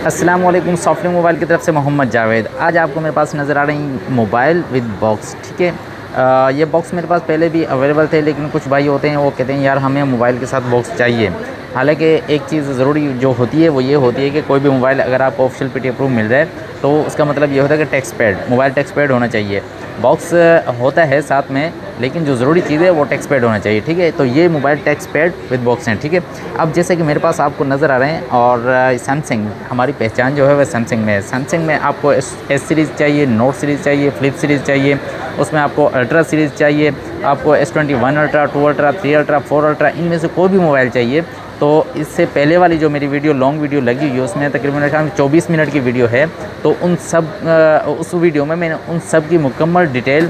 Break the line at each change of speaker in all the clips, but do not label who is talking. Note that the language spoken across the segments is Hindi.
अस्सलाम वालेकुम। सॉफ्टवेयर मोबाइल की तरफ से मोहम्मद जावेद। आज आपको मेरे पास नज़र आ रही मोबाइल विद बॉक्स, ठीक है। ये बॉक्स मेरे पास पहले भी अवेलेबल थे, लेकिन कुछ भाई होते हैं वो कहते हैं यार हमें मोबाइल के साथ बॉक्स चाहिए। हालांकि एक चीज़ ज़रूरी जो होती है वो ये होती है कि कोई भी मोबाइल अगर आपको ऑफिशियल पीटी अप्रूव मिल रहा है तो उसका मतलब ये होता है कि text pad, mobile text pad होना चाहिए। बॉक्स होता है साथ में, लेकिन जो ज़रूरी चीज़ है वो टेक्स पैड होना चाहिए, ठीक है। तो ये mobile text pad with box हैं, ठीक है। अब जैसे कि मेरे पास आपको नज़र आ रहे हैं, और सैमसंग, हमारी पहचान जो है वह सैमसंग में है। सैमसंग में आपको एस सीरीज़ चाहिए, नोट सीरीज़ चाहिए, फ्लिप सीरीज़ चाहिए, उसमें आपको अल्ट्रा सीरीज़ चाहिए, आपको S21 ultra, 2 ultra, 3 ultra, 4 ultra, इनमें से कोई भी मोबाइल चाहिए। तो इससे पहले वाली जो मेरी वीडियो लॉन्ग वीडियो लगी हुई है उसमें तकरीबन 24 मिनट की वीडियो है। तो उन सब उस वीडियो में मैंने उन सब की मुकम्मल डिटेल,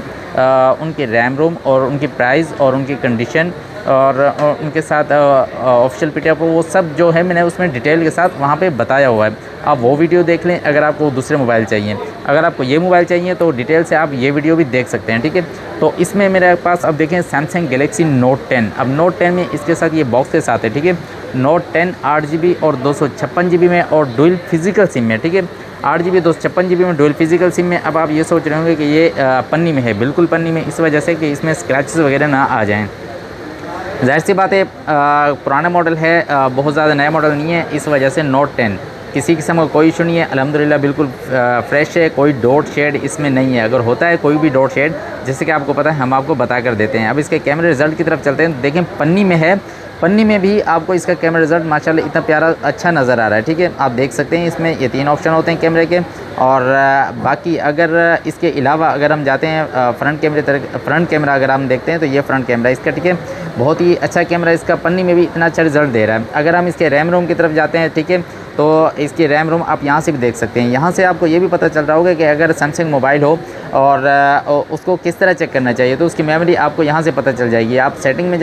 उनके रैम रोम और उनकी प्राइस और उनकी कंडीशन और उनके साथ ऑफिशियल पीटी अप्रूव, वो सब जो है मैंने उसमें डिटेल के साथ वहाँ पे बताया हुआ है। आप वो वीडियो देख लें अगर आपको दूसरे मोबाइल चाहिए। अगर आपको ये मोबाइल चाहिए तो डिटेल से आप ये वीडियो भी देख सकते हैं, ठीक है। तो इसमें मेरे पास अब देखें सैमसंग गैलेक्सी नोट 10। अब नोट 10 में इसके साथ ये बॉक्स के साथ है, ठीक है। नोट 10 8GB और 256GB में और डुअल फिजिकल सिम में, ठीक है। 8GB 256GB में डुअल फिजिकल सिम में। अब आप ये सोच रहे होंगे कि ये पन्नी में है, बिल्कुल पन्नी में, इस वजह से कि इसमें स्क्रैचेस वगैरह ना आ जाएँ। ज़ाहिर सी बात है, पुराना मॉडल है, बहुत ज़्यादा नया मॉडल नहीं है, इस वजह से नोट 10 किसी किस्म का कोई इशू नहीं है। अल्हम्दुलिल्लाह बिल्कुल फ्रेश है, कोई डॉट शेड इसमें नहीं है। अगर होता है कोई भी डॉट शेड, जैसे कि आपको पता है, हम आपको बता कर देते हैं। अब इसके कैमरे रिज़ल्ट की तरफ चलते हैं। देखें पन्नी में है, पन्नी में भी आपको इसका कैमरा रिज़ल्ट माशाल्लाह इतना प्यारा अच्छा नज़र आ रहा है, ठीक है। आप देख सकते हैं इसमें ये 3 ऑप्शन होते हैं कैमरे के। और बाकी अगर इसके अलावा अगर हम जाते हैं फ्रंट कैमरा अगर हम देखते हैं तो ये फ्रंट कैमरा इसका, ठीक है। बहुत ही अच्छा कैमरा इसका, पन्नी में भी इतना अच्छा रिज़ल्ट दे रहा है। अगर हम इसके रैम रोम की तरफ जाते हैं, ठीक है, तो इसकी रैम रोम आप यहाँ से भी देख सकते हैं। यहाँ से आपको ये भी पता चल रहा होगा कि अगर सैमसंग मोबाइल हो और उसको किस तरह चेक करना चाहिए, तो उसकी मेमोरी आपको यहाँ से पता चल जाएगी। आप सेटिंग में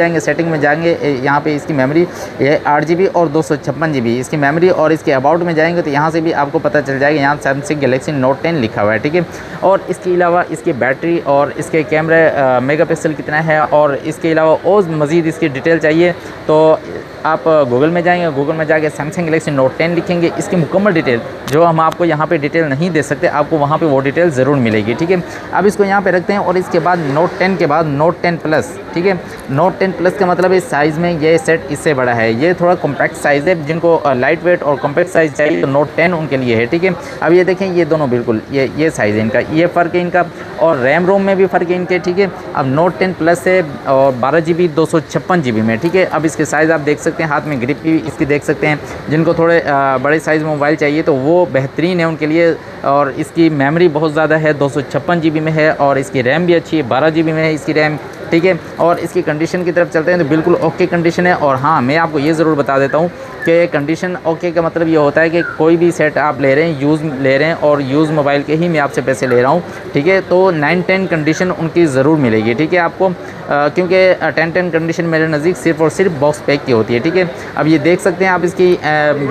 जाएंगे, यहाँ पे इसकी मेमोरी ये 8GB और 256GB इसकी मेमोरी, और इसके अबाउट में जाएंगे तो यहाँ से भी आपको पता चल जाएगा, यहाँ सैमसंग गैलेक्सी नोट 10 लिखा हुआ है, ठीक है। और इसके अलावा इसकी बैटरी और इसके कैमरे मेगापिक्सल कितना है, और इसके अलावा और मज़ीद इसकी डिटेल चाहिए तो आप गूगल में जाएंगे, गूगल में जाके सैमसंग गैलेक्सी नोट 10 लिखेंगे, इसकी मुकम्मल डिटेल जो हम आपको यहाँ पे डिटेल नहीं दे सकते, आपको वहाँ पे वो डिटेल ज़रूर मिलेगी, ठीक है। अब इसको यहाँ पे रखते हैं, और इसके बाद नोट 10 के बाद नोट 10 प्लस, ठीक है। नोट 10 प्लस का मतलब इस साइज़ में ये सेट इससे बड़ा है, ये थोड़ा कॉम्पैक्ट साइज़ है। जिनको लाइट वेट और कॉम्पैक्ट साइज़ चाहिए तो नोट 10 उनके लिए है, ठीक है। अब ये देखें, ये दोनों बिल्कुल ये साइज़ है इनका, ये फ़र्क है इनका, और रैम रोम में भी फ़र्क है इनके, ठीक है। अब नोट 10 प्लस है और 12GB 256GB में, ठीक है। अब इसके साइज़ आप देख सकते हैं, हाथ में ग्रिप भी इसकी देख सकते हैं। जिनको थोड़े बड़े साइज़ में मोबाइल चाहिए तो वो बेहतरीन है उनके लिए। और इसकी मेमोरी बहुत ज़्यादा है, 256GB में है, और इसकी रैम भी अच्छी है, 12GB में है इसकी रैम, ठीक है। और इसकी कंडीशन की तरफ चलते हैं तो बिल्कुल ओके कंडीशन है। और हाँ, मैं आपको ये ज़रूर बता देता हूँ कि कंडीशन ओके का मतलब ये होता है कि कोई भी सेट आप ले रहे हैं, यूज़ ले रहे हैं, और यूज़ मोबाइल के ही मैं आपसे पैसे ले रहा हूँ, ठीक है। तो 9-10 कंडीशन उनकी ज़रूर मिलेगी, ठीक है आपको, क्योंकि 10-10 कंडीशन मेरे नज़दीक सिर्फ और सिर्फ बॉक्स पैक की होती है, ठीक है। अब ये देख सकते हैं आप, इसकी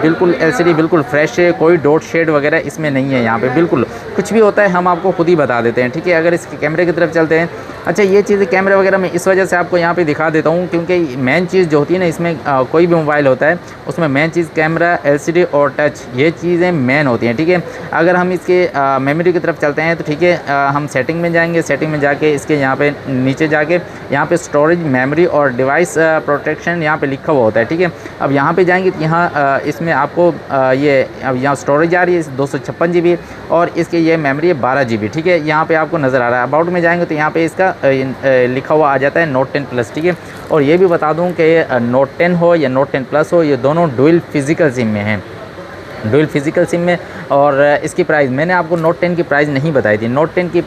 बिल्कुल LCD बिल्कुल फ्रेश है, कोई डॉट शेड वगैरह इसमें नहीं है। यहाँ पे बिल्कुल कुछ भी होता है हम आपको खुद ही बता देते हैं, ठीक है। अगर इसके कैमरे की तरफ चलते हैं, अच्छा ये चीज़ें कैमरे वगैरह मैं इस वजह से आपको यहाँ पे दिखा देता हूँ क्योंकि मेन चीज़ जो होती है ना इसमें, कोई भी मोबाइल होता है उसमें मेन चीज़ कैमरा, LCD और टच, ये चीज़ें मेन होती हैं, ठीक है। अगर हम इसके मेमोरी की तरफ चलते हैं तो ठीक है, हम सेटिंग में जाएंगे, सेटिंग में जाके इसके यहाँ पे नीचे जाके यहाँ पे स्टोरेज, मेमोरी और डिवाइस प्रोटेक्शन यहाँ पे लिखा हुआ होता है, ठीक है। अब यहाँ पे जाएंगे तो यहाँ इसमें आपको ये अब यहाँ स्टोरेज आ रही है 256GB और इसके ये मेमोरी है 12GB, ठीक है। यहाँ पे आपको नज़र आ रहा है। अबाउट में जाएंगे तो यहाँ पे इसका लिखा हुआ आ जाता है नोट 10 प्लस, ठीक है। और ये भी बता दूं कि नोट 10 हो या नोट 10 प्लस हो, ये दोनों डुअल फिजिकल सिम में हैं, डुअल फिजिकल सिम में। और इसकी प्राइस मैंने आपको नोट 10 की प्राइस नहीं बताई थी। नोट 10 की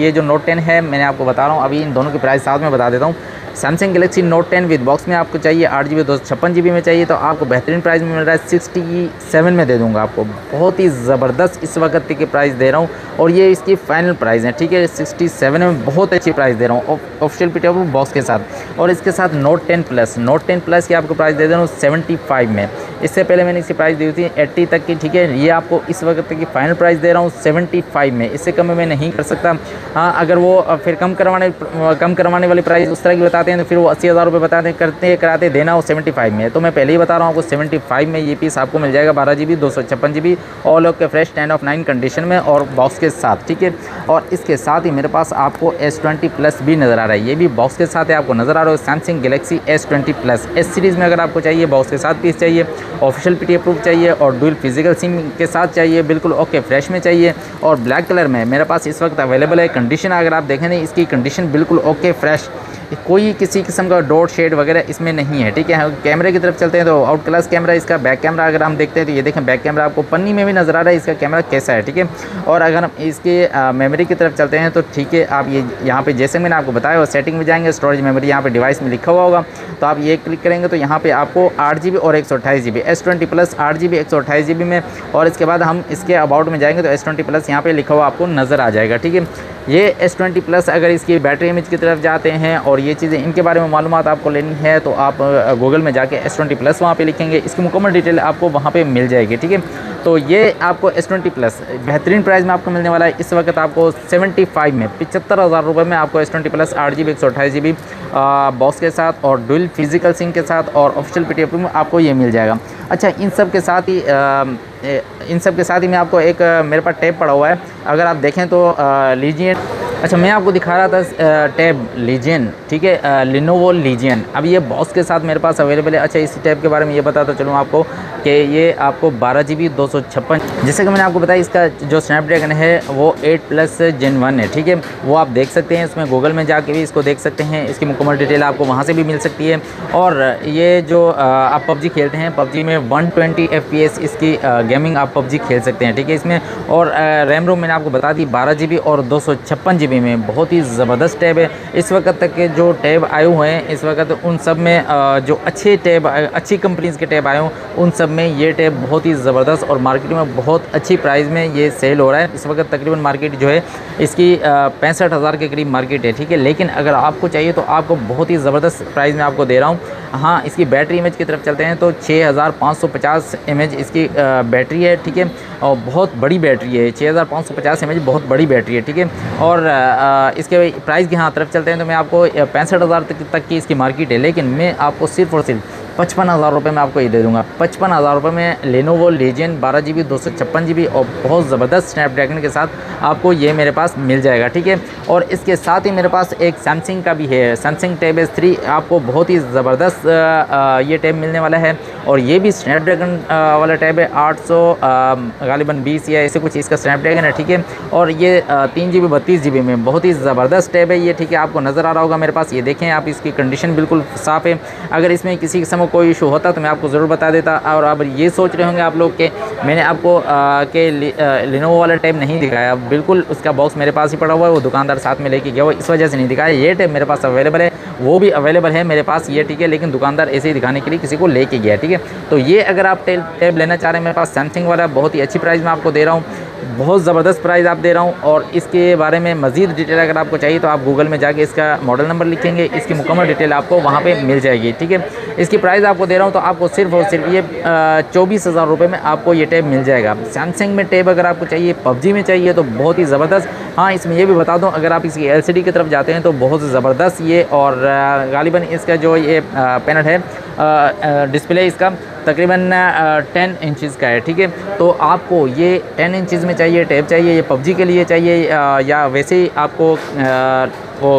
ये जो नोट 10 है मैंने आपको बता रहा हूँ, अभी इन दोनों की प्राइस साथ में बता देता हूँ। Samsung Galaxy note 10 with box में आपको चाहिए 8GB 256GB में चाहिए तो आपको बेहतरीन प्राइस में मिल रहा है 67 में दे दूंगा आपको। बहुत ही ज़बरदस्त इस वक्त की प्राइस दे रहा हूँ, और ये इसकी फ़ाइनल प्राइस है, ठीक है। 67 में बहुत अच्छी प्राइस दे रहा हूँ ऑफिशियल पीटी अप्रूव बॉक्स के साथ। और इसके साथ नोट 10 प्लस की आपको प्राइस दे दे रहा हूँ 75 में। इससे पहले मैंने इसकी प्राइस दी थी 80 तक की, ठीक है। ये आपको इस वक्त की फ़ाइनल प्राइस दे रहा हूँ 75 में, इससे कम मैं नहीं कर सकता। हाँ, अगर वो फिर कम करवाने वाली प्राइस उस तरह की बताते आते हैं तो फिर वो 80,000 रुपये बताते करते कराते देना वो 75 में है। तो मैं पहले ही बता रहा हूँ आपको 75 में ये पीस आपको मिल जाएगा 12 GB 256 GB all okay fresh 10 of 9 condition में और बॉक्स के साथ, ठीक है। और इसके साथ ही मेरे पास आपको S20 प्लस भी नज़र आ रहा है, ये भी बॉक्स के साथ है आपको नज़र आ रहा है। Samsung Galaxy S20 plus S series में अगर आपको चाहिए बॉक्स के साथ पीस चाहिए, ऑफिशियल PTA प्रूफ चाहिए और डुअल फिजिकल सिम के साथ चाहिए, बिल्कुल ओके फ्रेश में चाहिए और ब्लैक कलर में मेरे पास इस वक्त अवेलेबल है। कंडीशन अगर आप देखें नहीं इसकी कंडीशन बिल्कुल ओके फ्रेश, कोई किसी किस्म का डॉट शेड वगैरह इसमें नहीं है, ठीक है। कैमरे की तरफ चलते हैं तो आउट क्लास कैमरा इसका। बैक कैमरा अगर हम देखते हैं तो ये देखें बैक कैमरा आपको पन्नी में भी नज़र आ रहा है इसका कैमरा कैसा है, ठीक है। और अगर हम इसके मेमोरी की तरफ चलते हैं तो ठीक है, आप ये यहाँ पे जैसे मैंने आपको बताया और सेटिंग में जाएंगे, स्टोरेज मेमोरी यहाँ पे डिवाइस में लिखा हुआ होगा तो आप ये क्लिक करेंगे तो यहाँ पे आपको 8 GB और 128 GB S20 plus 8 GB 128 GB में। और इसके बाद हम इसके अबाउट में जाएंगे तो S20 प्लस यहाँ पे लिखा हुआ आपको नज़र आ जाएगा, ठीक है। ये S20 प्लस अगर इसकी बैटरी इमेज की तरफ जाते हैं और ये चीज़ें इनके बारे में मालूमात आपको लेनी है तो आप गूगल में जाके S20 प्लस वहाँ पे लिखेंगे, इसकी मुकम्मल डिटेल आपको वहाँ पे मिल जाएगी, ठीक है। तो ये आपको S20 प्लस बेहतरीन प्राइस में आपको मिलने वाला है। इस वक्त आपको 75 में 75,000 रुपये में आपको S20 plus 8 GB 128 GB box के साथ और डुअल फिजिकल सिम के साथ और ऑफिशियल PTA प्रूफ में आपको ये मिल जाएगा। अच्छा, इन सब के साथ ही मैं आपको एक मेरे पास टैब पड़ा हुआ है, अगर आप देखें तो लीजियन। अच्छा, मैं आपको दिखा रहा था टैब लीजियन, ठीक है, लिनोवो लीजियन। अब ये बॉक्स के साथ मेरे पास अवेलेबल है। अच्छा, इस टैब के बारे में ये बताता चलूँ आपको कि ये आपको 12 GB 256, जैसे कि मैंने आपको बताया इसका जो स्नैपड्रैगन है वो 8+ Gen 1 है, ठीक है। वो आप देख सकते हैं, इसमें गूगल में जाके भी इसको देख सकते हैं, इसकी मुकम्मल डिटेल आपको वहाँ से भी मिल सकती है। और ये जो आप PUBG खेलते हैं, PUBG में 120 FPS इसकी गेमिंग आप PUBG खेल सकते हैं, ठीक है इसमें। और रैम रोम मैंने आपको बता दी 12 GB और 256 GB में, बहुत ही ज़बरदस्त टैब है। इस वक्त तक के जो टैब आए हुए हैं इस वक्त उन सब में जो अच्छे टैब अच्छी कंपनीज़ के टैब आए हों उन सब में ये टैब बहुत ही ज़बरदस्त और मार्केट में बहुत अच्छी प्राइस में ये सेल हो रहा है। इस वक्त तकरीबन मार्केट जो है इसकी 65,000 के करीब मार्केट है, ठीक है। लेकिन अगर आपको चाहिए तो आपको बहुत ही ज़बरदस्त प्राइस में आपको दे रहा हूँ। हाँ, इसकी बैटरी इमेज की तरफ चलते हैं तो 6550 mAh इसकी बैटरी है, ठीक है। और बहुत बड़ी बैटरी है, 6550 mAh बहुत बड़ी बैटरी है, ठीक है। और इसके प्राइस की हाँ तरफ चलते हैं तो मैं आपको 65,000 तक की इसकी मार्केट है, लेकिन मैं आपको सिर्फ और सिर्फ 55,000 रुपये में आपको ये दे दूँगा। 55,000 रुपये में लेनोवो लीजियन 12 GB 256 GB और बहुत ज़बरदस्त स्नैपड्रैगन के साथ आपको ये मेरे पास मिल जाएगा, ठीक है। और इसके साथ ही मेरे पास एक सैमसंग का भी है, सैमसंग टैब S3, आपको बहुत ही ज़बरदस्त ये टैब मिलने वाला है। और ये भी स्नैपड्रैगन वाला टैब है, 800 गालिबन 20 या ऐसे कुछ इसका स्नैपड्रैगन है, ठीक है। और ये 3 GB 32 GB में बहुत ही ज़बरदस्त टैब है ये, ठीक है। आपको नज़र आ रहा होगा मेरे पास, ये देखें आप, इसकी कंडीशन बिल्कुल साफ़ है। अगर इसमें किसी किस्म का कोई इशू होता तो मैं आपको ज़रूर बता देता। और अब ये सोच रहे होंगे आप लोग कि मैंने आपको लिनोवो वाला टैब नहीं दिखाया, बिल्कुल उसका बॉक्स मेरे पास ही पड़ा हुआ है, वो दुकानदार साथ में लेके गया हुआ, इस वजह से नहीं दिखाया। ये टैब मेरे पास अवेलेबल है, वो भी अवेलेबल है मेरे पास ये, ठीक है। लेकिन दुकानदार ऐसे ही दिखाने के लिए किसी को लेके गया, ठीक है। तो ये अगर आप टैब लेना चाह रहे हैं मेरे पास सैमसंग वाला, बहुत ही अच्छी प्राइस में आपको दे रहा हूँ, बहुत ज़बरदस्त प्राइस आप दे रहा हूँ। और इसके बारे में मज़ीद डिटेल अगर आपको चाहिए तो आप गूगल में जाके इसका मॉडल नंबर लिखेंगे, इसकी मुकम्मल डिटेल आपको वहाँ पे मिल जाएगी, ठीक है। इसकी प्राइस आपको दे रहा हूँ तो आपको सिर्फ और सिर्फ ये 24,000 रुपये में आपको ये टैब मिल जाएगा। सैमसंग में टैब अगर आपको चाहिए, PUBG में चाहिए तो बहुत ही ज़बरदस्त। हाँ, इसमें ये भी बता दूँ, अगर आप इसकी LCD की तरफ जाते हैं तो बहुत ज़बरदस्त ये, और गालिबन इसका जो ये पैनल है डिस्प्ले इसका तकरीबन 10 इंचज़ का है, ठीक है। तो आपको ये 10 इंचज़ में चाहिए टैब चाहिए, ये PUBG के लिए चाहिए या वैसे ही आपको वो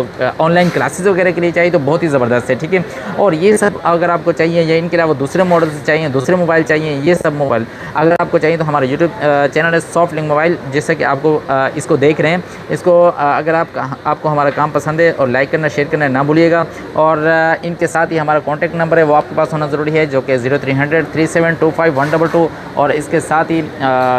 ऑनलाइन क्लासेस वगैरह के लिए चाहिए तो बहुत ही ज़बरदस्त है, ठीक है। और ये सब अगर आपको चाहिए या इनके अलावा दूसरे मॉडल चाहिए, दूसरे मोबाइल चाहिए, ये सब मोबाइल अगर आपको चाहिए तो हमारा यूट्यूब चैनल है सॉफ्ट लिंक मोबाइल, जैसे कि आपको इसको देख रहे हैं, इसको अगर आपको हमारा काम पसंद है और लाइक करना शेयर करना ना भूलिएगा। और इनके साथ ही हमारा कॉन्टैक्ट नंबर है वो आपके पास होना ज़रूरी है, जो कि 0300 3725 122। और इसके साथ ही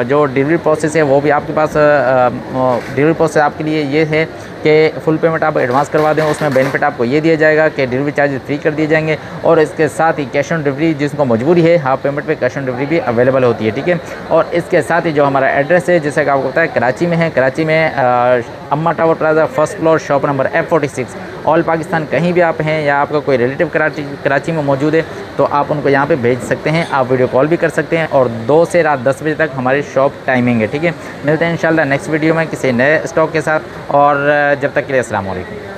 जो डिलीवरी प्रोसेस है वो भी आपके पास डिलीवरी प्रोसेस आपके लिए ये है कि फुल पेमेंट आप एडवांस करवा दें, उसमें बेनिफिट आपको ये दिया जाएगा कि डिलीवरी चार्जेस फ्री कर दिए जाएंगे। और इसके साथ ही कैश ऑन डिलीवरी जिसको मजबूरी है, हाफ पेमेंट पे कैश ऑन डिलीवरी भी अवेलेबल होती है, ठीक है। और इसके साथ ही जो हमारा एड्रेस है, जैसे कि आपको पता है कराची में है, कराची में अम्मा tower plaza first floor shop number F46। All Pakistan कहीं भी आप हैं या आपका कोई रिलेटिव कराची में मौजूद है तो आप उनको यहाँ पे भेज सकते हैं, आप वीडियो कॉल भी कर सकते हैं। और 2 से रात 10 बजे तक हमारी शॉप टाइमिंग है, ठीक है। मिलते हैं इंशाल्लाह नेक्स्ट वीडियो में किसी नए स्टॉक के साथ, और जब तक के लिए अस्सलाम वालेकुम।